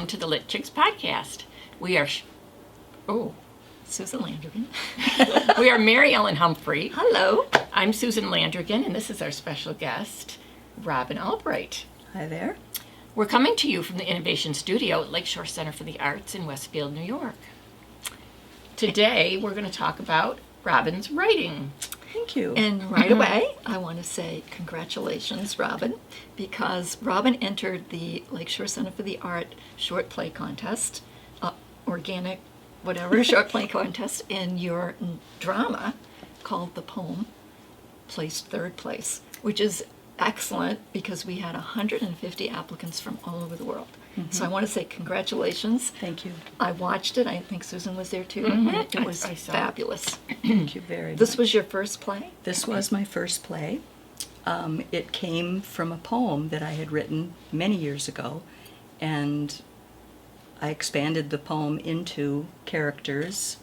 welcome to the Lit Chicks podcast. We are, Susan Landrigan. We are Mary Ellen Humphrey. Hello. I'm Susan Landrigan, and this is our special guest, Robyn Albright. Hi there. We're coming to you from the Innovation Studio at Lakeshore Center for the Arts in Westfield, New York. Today, we're going to talk about Robyn's writing. Thank you. And right away, I want to say congratulations, Robyn, because Robyn entered the Lakeshore Center for the Art short play contest, organic, whatever, short play contest, and your drama called The Poem placed third place, which is excellent because we had 150 applicants from all over the world. Mm-hmm. So I want to say congratulations. Thank you. I watched it. I think Susan was there too. Mm-hmm. And it was fabulous. Thank you very much. This was your first play? This was my first play. It came from a poem that I had written many years ago, and I expanded the poem into characters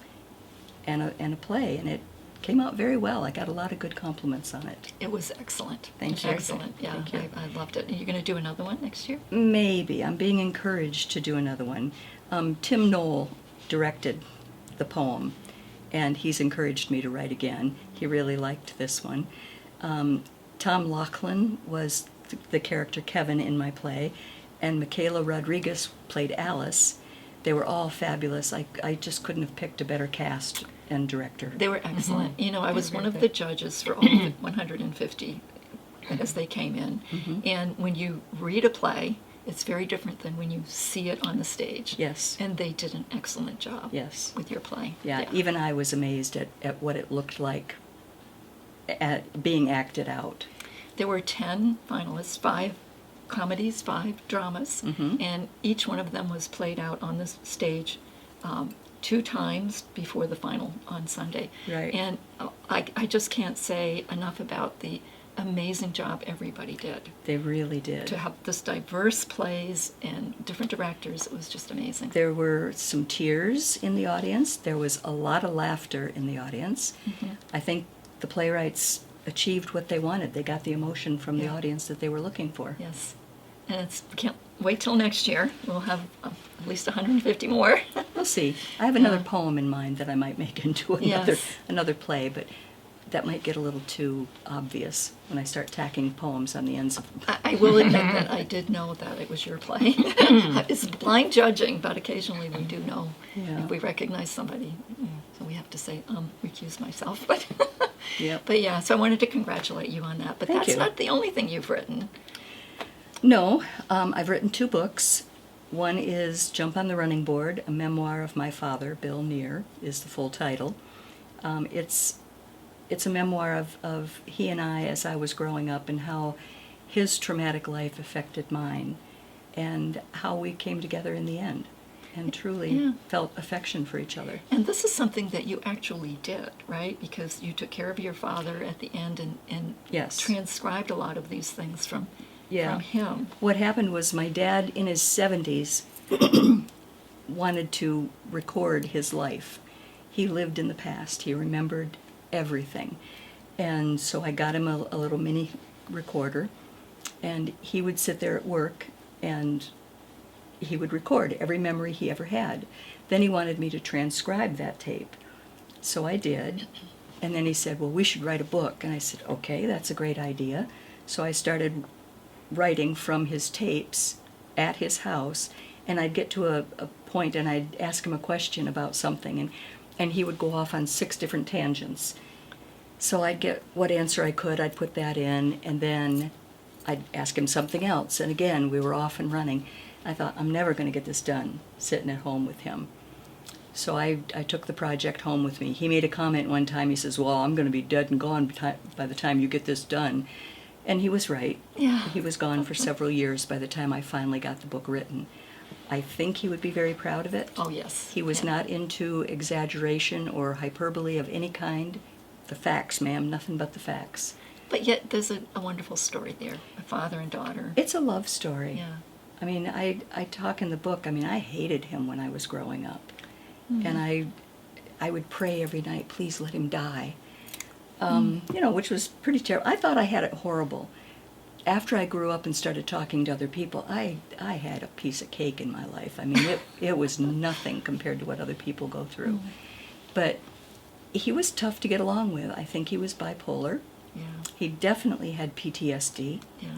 and a play, and it came out very well. I got a lot of good compliments on it. It was excellent. Thank you. Excellent. Yeah, Thank you. I loved it. Are you going to do another one next year? Maybe. I'm being encouraged to do another one. Tim Knoll directed the poem, and he's encouraged me to write again. He really liked this one. Tom Laughlin was the character Kevin in my play, and Michaela Rodriguez played Alice. They were all fabulous. I just couldn't have picked a better cast and director. They were excellent. Mm-hmm. You know, I was one of the judges for all of the 150 as they came in. Mm-hmm. And when you read a play, it's very different than when you see it on the stage. Yes. And they did an excellent job Yes. with your play. Yeah, even I was amazed at what it looked like at being acted out. There were 10 finalists, 5 comedies, 5 dramas, Mm-hmm. and each one of them was played out on the stage 2 times before the final on Sunday. Right. And I just can't say enough about the amazing job everybody did. They really did. To have this diverse plays and different directors, it was just amazing. There were some tears in the audience. There was a lot of laughter in the audience. Mm-hmm. I think the playwrights achieved what they wanted. They got the emotion from the Yeah. audience that they were looking for. Yes. And can't wait till next year. We'll have at least 150 more. We'll see. I have another Yeah. poem in mind that I might make into Yes. another play, but that might get a little too obvious when I start tacking poems on the ends of them. I will admit that I did know that it was your play. It's blind judging, but occasionally we do know Yeah. if we recognize somebody. So we have to say, recuse myself. But Yep. but yeah, so I wanted to congratulate you on that. But Thank that's you. not the only thing you've written. No, I've written 2 books. One is Jump on the Running Board, a memoir of my father, Bill Neer, is the full title. It's a memoir of he and I as I was growing up and how his traumatic life affected mine and how we came together in the end and truly Yeah. felt affection for each other. And this is something that you actually did, right? Because you took care of your father at the end and Yes. transcribed a lot of these things from Yeah. him. What happened was my dad in his 70s wanted to record his life. He lived in the past. He remembered everything. And so I got him a little mini recorder, and he would sit there at work and he would record every memory he ever had. Then he wanted me to transcribe that tape. So I did. And then he said, well, we should write a book. And I said, okay, that's a great idea. So I started writing from his tapes at his house, and I'd get to a point and I'd ask him a question about something, and he would go off on 6 different tangents. So I'd get what answer I could, I'd put that in, and then I'd ask him something else, and again, we were off and running. I thought, I'm never going to get this done sitting at home with him. So I took the project home with me. He made a comment one time, he says, well, I'm going to be dead and gone by the time you get this done. And he was right. Yeah. He was gone for several years by the time I finally got the book written. I think he would be very proud of it. Oh, yes. He was Yeah. not into exaggeration or hyperbole of any kind. The facts, ma'am, nothing but the facts. But yet there's a wonderful story there, a father and daughter. It's a love story. Yeah. I mean, I talk in the book, I mean, I hated him when I was growing up. Mm-hmm. And I would pray every night, please let him die. You know, which was pretty terrible. I thought I had it horrible. after I grew up and started talking to other people, I had a piece of cake in my life. I mean, it was nothing compared to what other people go through. But he was tough to get along with. I think he was bipolar. Yeah. He definitely had PTSD. Yeah.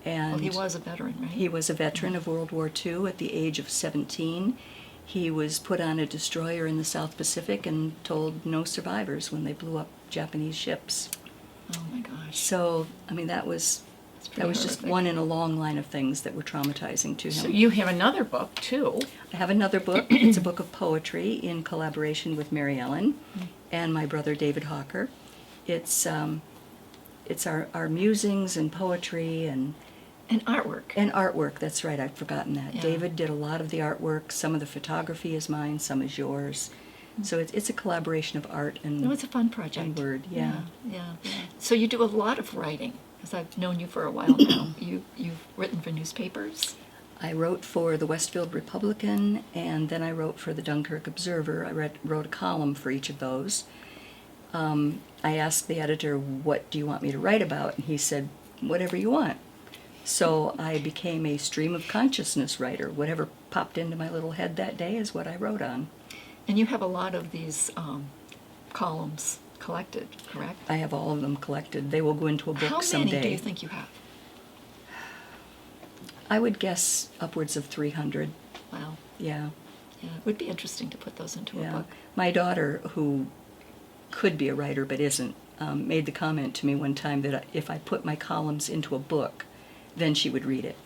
And Well, he was a veteran, right? he was a veteran of World War II at the age of 17. He was put on a destroyer in the South Pacific and told no survivors when they blew up Japanese ships. Oh my gosh. So, I mean, that was pretty just horrific. one in a long line of things that were traumatizing to him. So you have another book too. I have another book. It's a book of poetry in collaboration with Mary Ellen and my brother David Hawker. It's our musings and poetry and artwork. artwork. That's right, I'd forgotten that. Yeah. David did a lot of the artwork. Some of the photography is mine, some is yours. So it's a collaboration of art and, It was a fun project. and word. Yeah. Yeah. So you do a lot of writing, because I've known you for a while now. You've written for newspapers. I wrote for the Westfield Republican, and then I wrote for the Dunkirk Observer. I wrote a column for each of those. I asked the editor, what do you want me to write about? And he said, whatever you want. So I became a stream of consciousness writer. Whatever popped into my little head that day is what I wrote on. And you have a lot of these columns collected, correct? I have all of them collected. They will go into a book How someday. many do you think you have? I would guess upwards of 300. Wow. Yeah. Yeah, it would be interesting to put those into a Yeah. book. My daughter, who could be a writer but isn't, made the comment to me one time that if I put my columns into a book, then she would read it.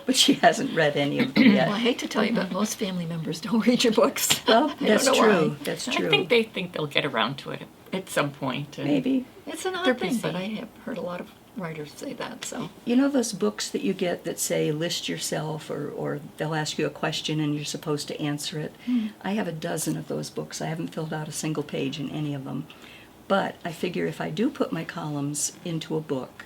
But she hasn't read any of them yet. Well, I hate to tell you, but most family members don't read your books. Well, I that's don't know true. why. That's I true. think they think they'll get around to it at some point. and- Maybe. It's an They're odd thing, but busy. I have heard a lot of writers say that. So You know those books that you get that say list yourself, or they'll ask you a question and you're supposed to answer it? I have a dozen of those books. I haven't filled out a single page in any of them. But I figure if I do put my columns into a book,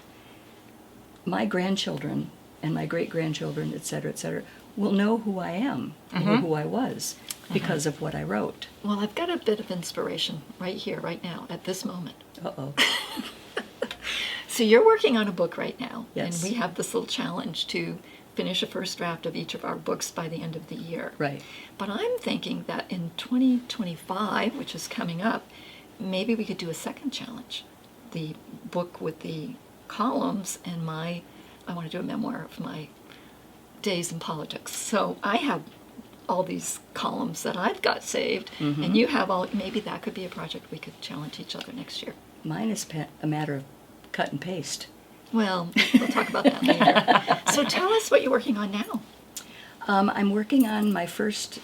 my grandchildren and my great-grandchildren, et cetera, will know who I am or who I was because of what I wrote. well, I've got a bit of inspiration right here, right now, at this moment. Uh-oh. So you're working on a book right now, Yes. and we have this little challenge to finish a first draft of each of our books by the end of the year. Right. But I'm thinking that in 2025, which is coming up, maybe we could do a second challenge. The book with the columns and I want to do a memoir of my days in politics. So I have all these columns that I've got saved, and you have all, maybe that could be a project we could challenge each other next year. Mine is a matter of cut and paste. Well, we'll talk about that later. So tell us what you're working on now. I'm working on my first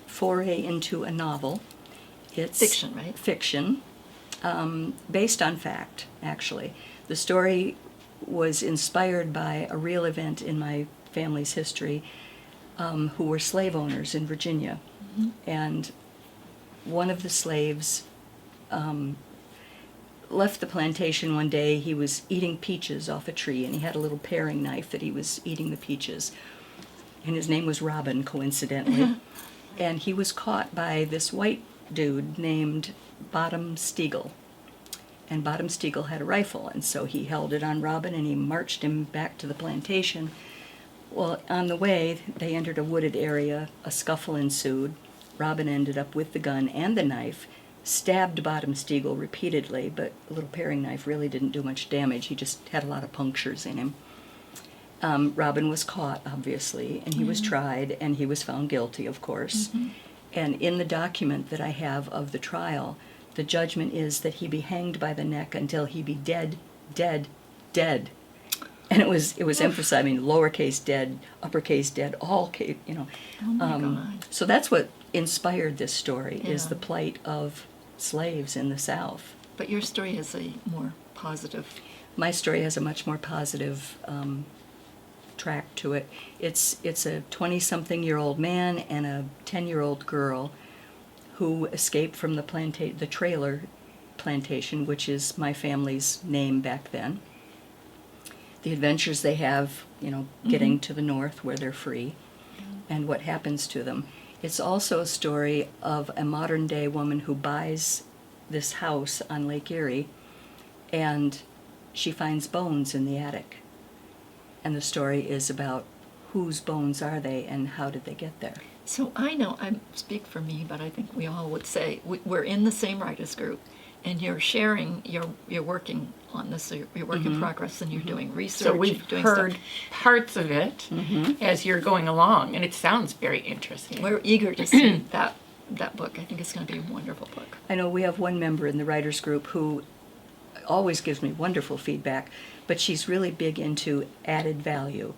foray into a novel. It's Fiction, right? Fiction, based on fact, actually. The story was inspired by a real event in my family's history, who were slave owners in Virginia. And one of the slaves left the plantation one day. He was eating peaches off a tree, and he had a little paring knife that he was eating the peaches. And his name was Robyn, coincidentally. And he was caught by this white dude named Bottom Stiegel. And Bottom Stiegel had a rifle, and so he held it on Robyn and he marched him back to the plantation. Well, on the way, they entered a wooded area. A scuffle ensued. Robyn ended up with the gun and the knife, stabbed Bottom Stiegel repeatedly, but a little paring knife really didn't do much damage. He just had a lot of punctures in him. Robyn was caught, obviously, and he was tried, and he was found guilty, of course. And in the document that I have of the trial, the judgment is that he be hanged by the neck until he be dead, dead, dead. And it was emphasized, I mean, lowercase dead, uppercase dead, all case, you know. Oh my God. So that's what inspired this story, is Yeah. the plight of slaves in the South. But your story is a more positive. My story has a much more positive track to it. It's a 20-something-year-old man and a 10-year-old girl who escaped from the trailer plantation, which is my family's name back then. The adventures they have, you know, getting to the north where they're free, and what happens to them. It's also a story of a modern-day woman who buys this house on Lake Erie, and she finds bones in the attic. And the story is about whose bones are they and how did they get there. So I know, I speak for me, but I think we all would say we're in the same writers group, and you're sharing, you're working on this, so you're work in progress, and you're doing research. So we've you're doing heard stuff. parts of it as you're going along, and it sounds very interesting. We're eager to see that book. I think it's going to be a wonderful book. I know we have one member in the writers group who always gives me wonderful feedback, but she's really big into added value.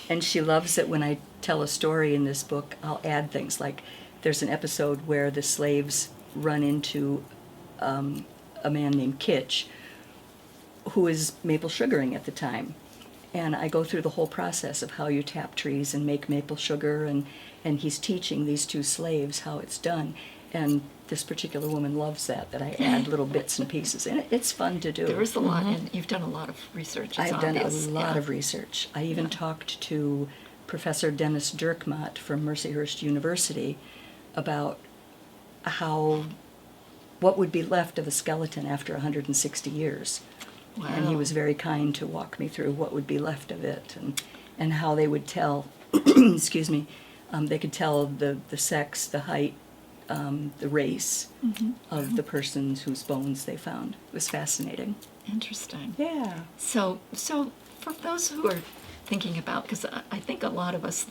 And she loves it when I tell a story in this book, I'll add things like there's an episode where the slaves run into a man named Kitch, who is maple sugaring at the time. And I go through the whole process of how you tap trees and make maple sugar, and he's teaching these two slaves how it's done. And this particular woman loves that I add little bits and pieces. And it's fun to do. There is a lot, and you've done a lot of research. It's I've done a obvious. lot Yeah. of research. I even talked to Professor Dennis Dirkmaat from Mercyhurst University about what would be left of a skeleton after 160 years. Wow. And he was very kind to walk me through what would be left of it and how they would tell, excuse me, they could tell the sex, the height, the race of the persons whose bones they found. It was fascinating. Interesting. Yeah. So for those who are thinking about, because I think a lot of us,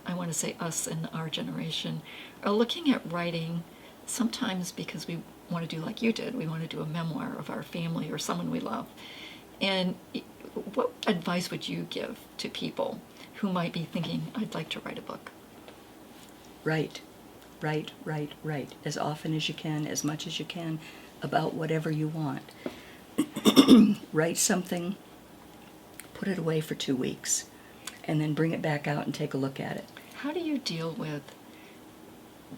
I want to say us in our generation, are looking at writing sometimes because we want to do like you did. We want to do a memoir of our family or someone we love. And what advice would you give to people who might be thinking, I'd like to write a book? Write. As often as you can, as much as you can, about whatever you want. Write something, put it away for 2 weeks, and then bring it back out and take a look at it. How do you deal with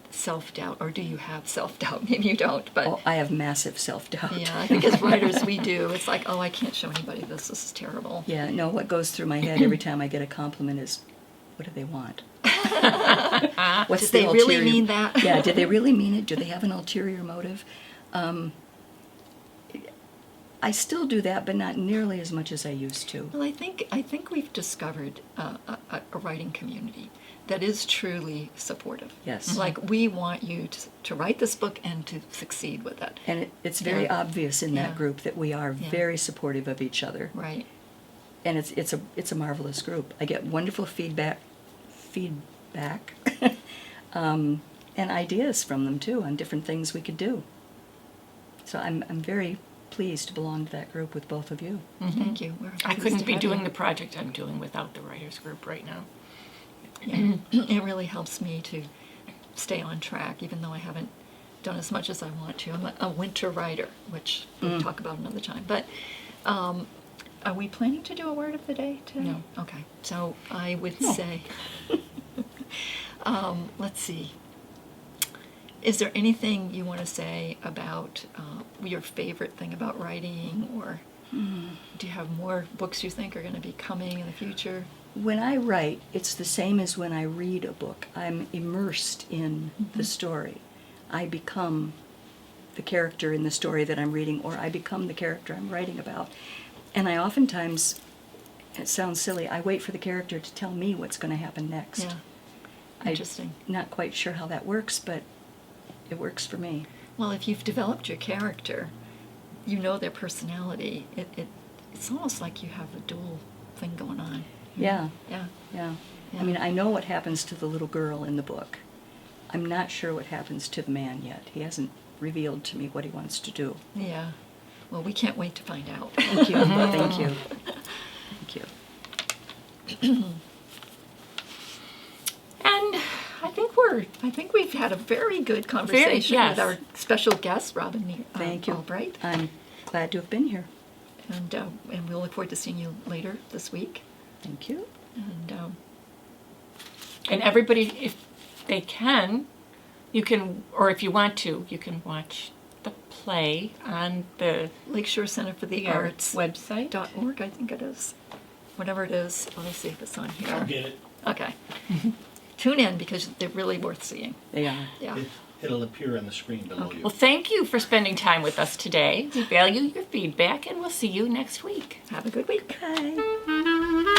self-doubt, or do you have self-doubt? Maybe you don't, but Oh, I have massive self-doubt. yeah, I think as writers we do. It's like, oh, I can't show anybody this. This is terrible. Yeah, no, what goes through my head every time I get a compliment is, what do they want? What's Did they really ulterior- mean that? Yeah, did they really mean it? Do they have an ulterior motive? I still do that, but not nearly as much as I used to. Well, I think we've discovered a writing community that is truly supportive. Yes. Like, we want you to write this book and to succeed with it. And it's very Yeah. obvious in that Yeah. group that we are Yeah. very supportive of each other. Right. And it's a marvelous group. I get wonderful feedback, and ideas from them too on different things we could do. So I'm very pleased to belong to that group with both of you. Thank you. We're I pleased couldn't to be have doing you. the project I'm doing without the writers group right now. Yeah. It really helps me to stay on track, even though I haven't done as much as I want to. I'm a winter writer, which we'll talk about another time. But are we planning to do a word of the day today? No. Okay. So I would say, let's see. Is there anything you want to say about your favorite thing about writing, or do you have more books you think are going to be coming in the future? When I write, it's the same as when I read a book. I'm immersed in the story. I become the character in the story that I'm reading, or I become the character I'm writing about. And I oftentimes, it sounds silly, I wait for the character to tell me what's going to happen next. Yeah. I'm Interesting. not quite sure how that works, but it works for me. Well, if you've developed your character, you know their personality. It's almost like you have a dual thing going on. Yeah, Yeah. yeah. Yeah. I mean, I know what happens to the little girl in the book. I'm not sure what happens to the man yet. He hasn't revealed to me what he wants to do. Yeah. Well, we can't wait to find out. Thank you. Thank you. Thank you. And I think we've had a very good conversation yes. with our special guest, Robyn Thank you. Albright. I'm glad to have been here. And we'll look forward to seeing you later this week. Thank you. and everybody, if they can, you can, or if you want to, you can watch the play on the Lakeshore Center for the Arts website. .org, I think it is. Whatever it is. Let me see if it's on here. I'll get it. Okay. Tune in because they're really worth seeing. They are. Yeah. It'll appear on the screen below you. Well, thank you for spending time with us today. We value your feedback, and we'll see you next week. Have a good week. Bye.